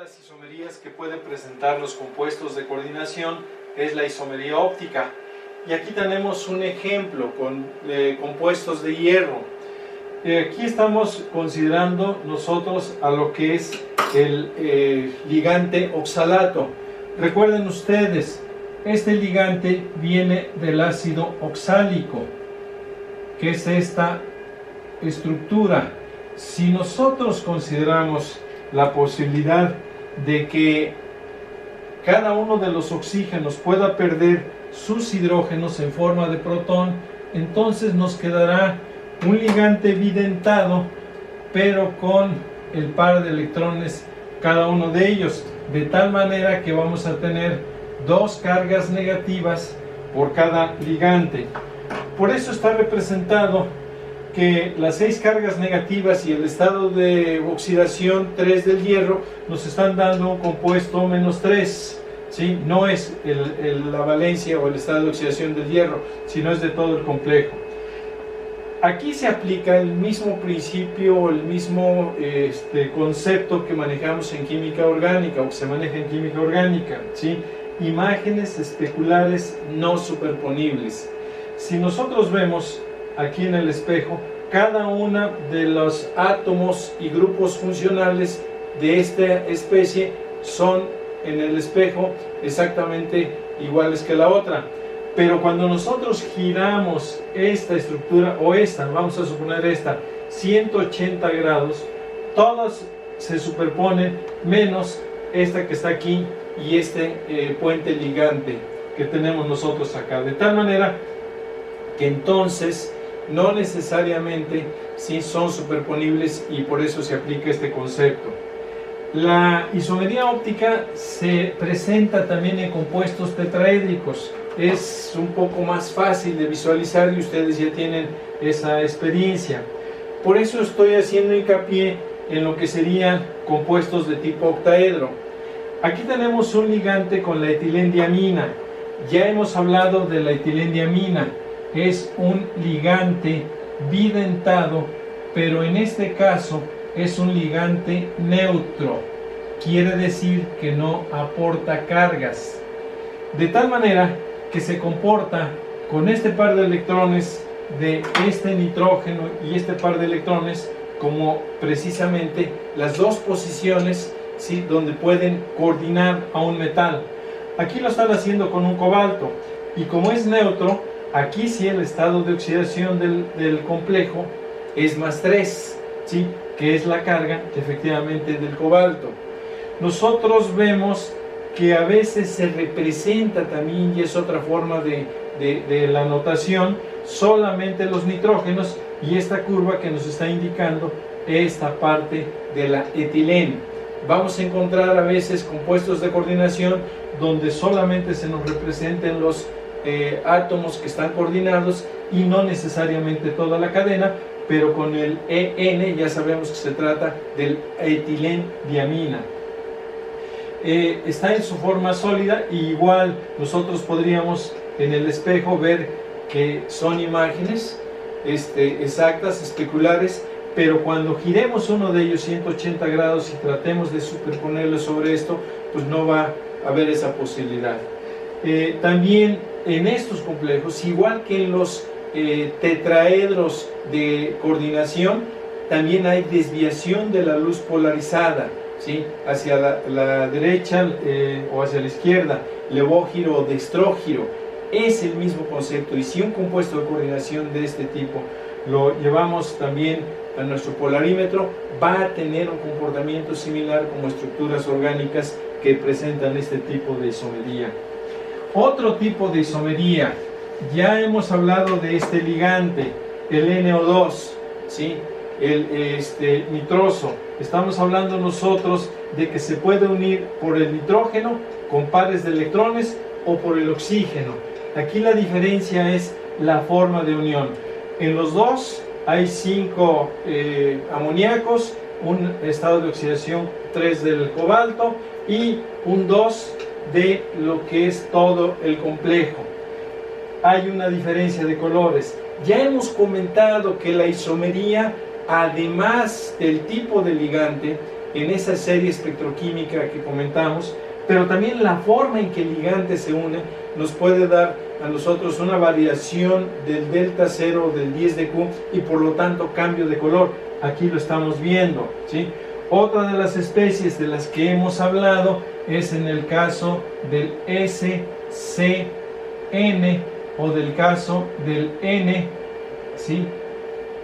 las isomerías que pueden presentar los compuestos de coordinación es la isomería óptica. Y aquí tenemos un ejemplo con compuestos de hierro. Aquí estamos considerando nosotros a lo que es el ligante oxalato. Recuerden ustedes, este ligante viene del ácido oxálico, que es esta estructura. Si nosotros consideramos la posibilidad de que cada uno de los oxígenos pueda perder sus hidrógenos en forma de protón, entonces nos quedará un ligante bidentado, pero con el par de electrones cada uno de ellos, de tal manera que vamos a tener dos cargas negativas por cada ligante. Por eso está representado que las 6 cargas negativas y el estado de oxidación 3 del hierro nos están dando un compuesto -3, ¿sí? No es la valencia o el estado de oxidación del hierro, sino es de todo el complejo. Aquí se aplica el mismo principio, el mismo concepto que manejamos en química orgánica o que se maneja en química orgánica, ¿sí? Imágenes especulares no superponibles. Si nosotros vemos aquí en el espejo, cada uno de los átomos y grupos funcionales de esta especie son en el espejo exactamente iguales que la otra. Pero cuando nosotros giramos esta estructura, o esta, vamos a suponer esta, 180 grados, todas se superponen menos esta que está aquí y este puente ligante que tenemos nosotros acá. De tal manera que entonces no necesariamente sí son superponibles y por eso se aplica este concepto. La isomería óptica se presenta también en compuestos tetraédricos. Es un poco más fácil de visualizar y ustedes ya tienen esa experiencia. Por eso estoy haciendo hincapié en lo que serían compuestos de tipo octaedro. Aquí tenemos un ligante con la etilendiamina. Ya hemos hablado de la etilendiamina. Es un ligante bidentado, pero en este caso es un ligante neutro. Quiere decir que no aporta cargas. De tal manera que se comporta con este par de electrones de este nitrógeno y este par de electrones como precisamente las dos posiciones, ¿sí?, donde pueden coordinar a un metal. Aquí lo están haciendo con un cobalto y como es neutro, aquí sí el estado de oxidación del complejo es +3, ¿sí?, que es la carga efectivamente del cobalto. Nosotros vemos que a veces se representa también, y es otra forma de la notación, solamente los nitrógenos y esta curva que nos está indicando esta parte de la etileno. Vamos a encontrar a veces compuestos de coordinación donde solamente se nos representen los átomos que están coordinados y no necesariamente toda la cadena, pero con el EN ya sabemos que se trata del etilendiamina. Está en su forma sólida y igual nosotros podríamos en el espejo ver que son imágenes exactas, especulares, pero cuando giremos uno de ellos 180 grados y tratemos de superponerlo sobre esto, pues no va a haber esa posibilidad. También en estos complejos, igual que en los tetraedros de coordinación, también hay desviación de la luz polarizada, ¿sí?, hacia la derecha o hacia la izquierda, levógiro o dextrógiro. Es el mismo concepto, y si un compuesto de coordinación de este tipo lo llevamos también a nuestro polarímetro, va a tener un comportamiento similar como estructuras orgánicas que presentan este tipo de isomería. Otro tipo de isomería, ya hemos hablado de este ligante, el NO2, ¿sí?, el nitroso. Estamos hablando nosotros de que se puede unir por el nitrógeno con pares de electrones o por el oxígeno. Aquí la diferencia es la forma de unión. En los dos hay 5 amoníacos, un estado de oxidación 3 del cobalto y un 2 de lo que es todo el complejo. Hay una diferencia de colores. Ya hemos comentado que la isomería, además del tipo de ligante, en esa serie espectroquímica que comentamos, pero también la forma en que el ligante se une nos puede dar a nosotros una variación del delta 0 del 10 de Q y por lo tanto cambio de color. Aquí lo estamos viendo, ¿sí? Otra de las especies de las que hemos hablado es en el caso del SCN o del caso del N, ¿sí?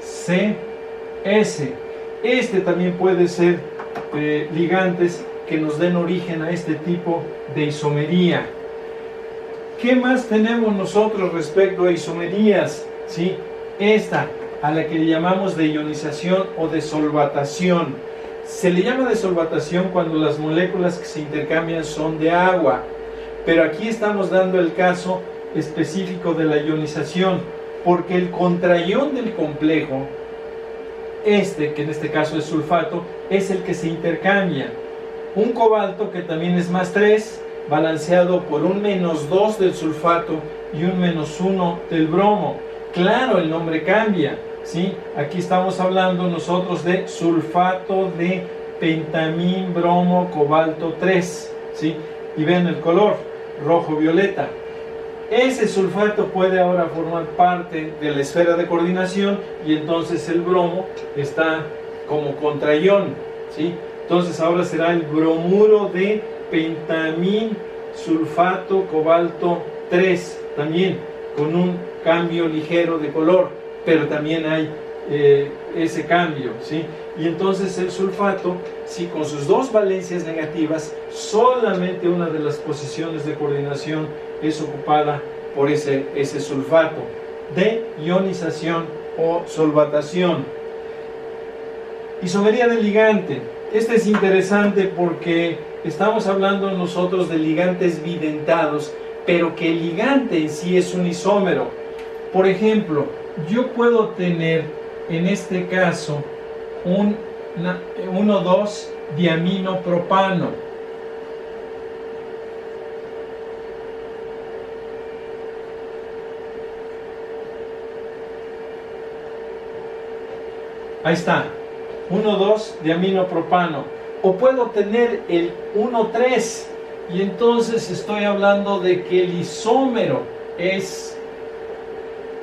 CS. Este también puede ser ligantes que nos den origen a este tipo de isomería. ¿Qué más tenemos nosotros respecto a isomerías? ¿Sí? Esta, a la que le llamamos de ionización o de solvatación. Se le llama de solvatación cuando las moléculas que se intercambian son de agua, pero aquí estamos dando el caso específico de la ionización, porque el contraión del complejo, que en este caso es sulfato, es el que se intercambia. Un cobalto que también es más 3, balanceado por un -2 del sulfato y un -1 del bromo. Claro, el nombre cambia, ¿sí? Aquí estamos hablando nosotros de sulfato de pentamín bromo cobalto 3, ¿sí? Y ven el color, rojo-violeta. Ese sulfato puede ahora formar parte de la esfera de coordinación y entonces el bromo está como contraión, ¿sí? Entonces ahora será el bromuro de pentamín sulfato cobalto 3, también con un cambio ligero de color, pero también hay ese cambio, ¿sí? Y entonces el sulfato, sí, con sus dos valencias negativas, solamente una de las posiciones de coordinación es ocupada por ese sulfato de ionización o solvatación. Isomería del ligante. Este es interesante porque estamos hablando nosotros de ligantes bidentados, pero que el ligante en sí es un isómero. Por ejemplo, yo puedo tener en este caso un 1,2 diaminopropano. Ahí está, 1,2 diaminopropano. O puedo tener el 1,3 y entonces estoy hablando de que el isómero es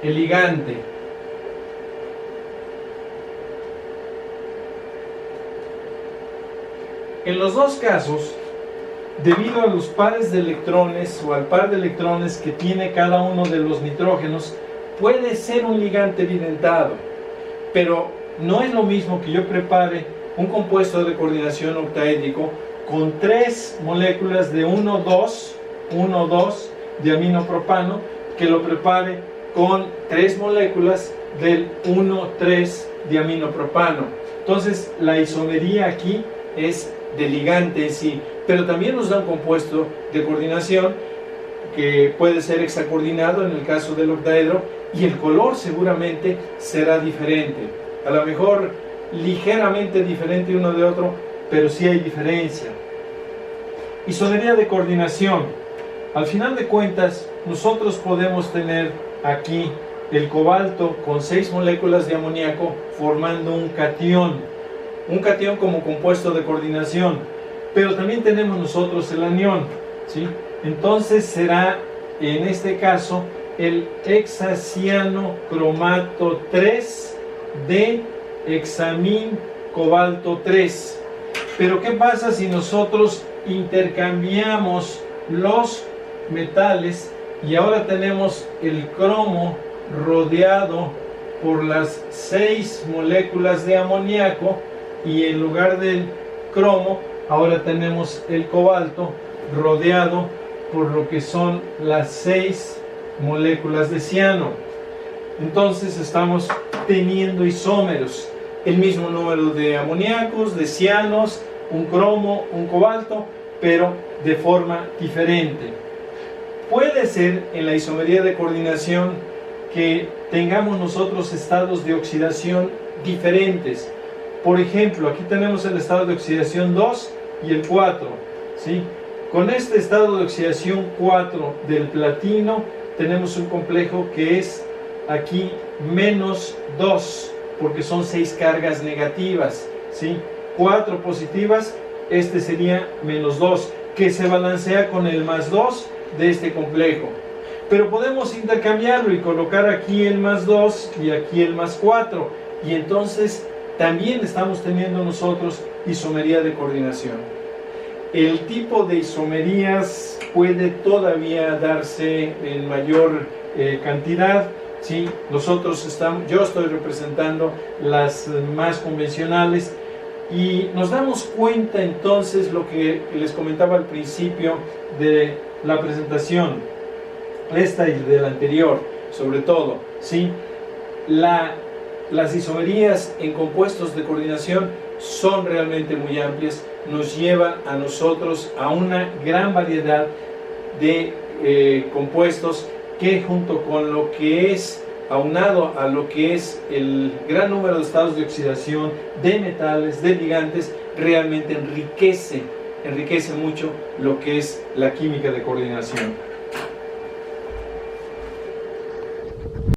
el ligante. En los dos casos, debido a los pares de electrones o al par de electrones que tiene cada uno de los nitrógenos, puede ser un ligante bidentado, pero no es lo mismo que yo prepare un compuesto de coordinación octaédrico con 3 moléculas de 1,2 diaminopropano que lo prepare con 3 moléculas del 1,3 diaminopropano. Entonces la isomería aquí es de ligante en sí, pero también nos da un compuesto de coordinación que puede ser hexacoordinado en el caso del octaedro y el color seguramente será diferente, a lo mejor ligeramente diferente uno de otro, pero sí hay diferencia. Isomería de coordinación. Al final de cuentas, nosotros podemos tener aquí el cobalto con 6 moléculas de amoníaco formando un catión como compuesto de coordinación, pero también tenemos nosotros el anión, ¿sí? Entonces será en este caso el hexaciano cromato 3 de hexamín cobalto 3. Pero ¿qué pasa si nosotros intercambiamos los metales y ahora tenemos el cromo rodeado por las 6 moléculas de amoníaco y en lugar del cromo ahora tenemos el cobalto rodeado por lo que son las 6 moléculas de ciano? Entonces estamos teniendo isómeros, el mismo número de amoníacos, de cianos, un cromo, un cobalto, pero de forma diferente. Puede ser en la isomería de coordinación que tengamos nosotros estados de oxidación diferentes. Por ejemplo, aquí tenemos el estado de oxidación 2 y el 4, ¿sí? Con este estado de oxidación 4 del platino tenemos un complejo que es aquí -2, porque son 6 cargas negativas, ¿sí? 4 positivas, este sería -2, que se balancea con el +2 de este complejo. Pero podemos intercambiarlo y colocar aquí el +2 y aquí el +4, y entonces también estamos teniendo nosotros isomería de coordinación. El tipo de isomerías puede todavía darse en mayor cantidad. ¿Sí? Yo estoy representando las más convencionales, y nos damos cuenta entonces lo que les comentaba al principio de la presentación, esta y de la anterior, sobre todo, ¿sí? Las isomerías en compuestos de coordinación son realmente muy amplias, nos llevan a nosotros a una gran variedad de compuestos que, junto con lo que es aunado a lo que es el gran número de estados de oxidación, de metales, de ligantes, realmente enriquece mucho lo que es la química de coordinación.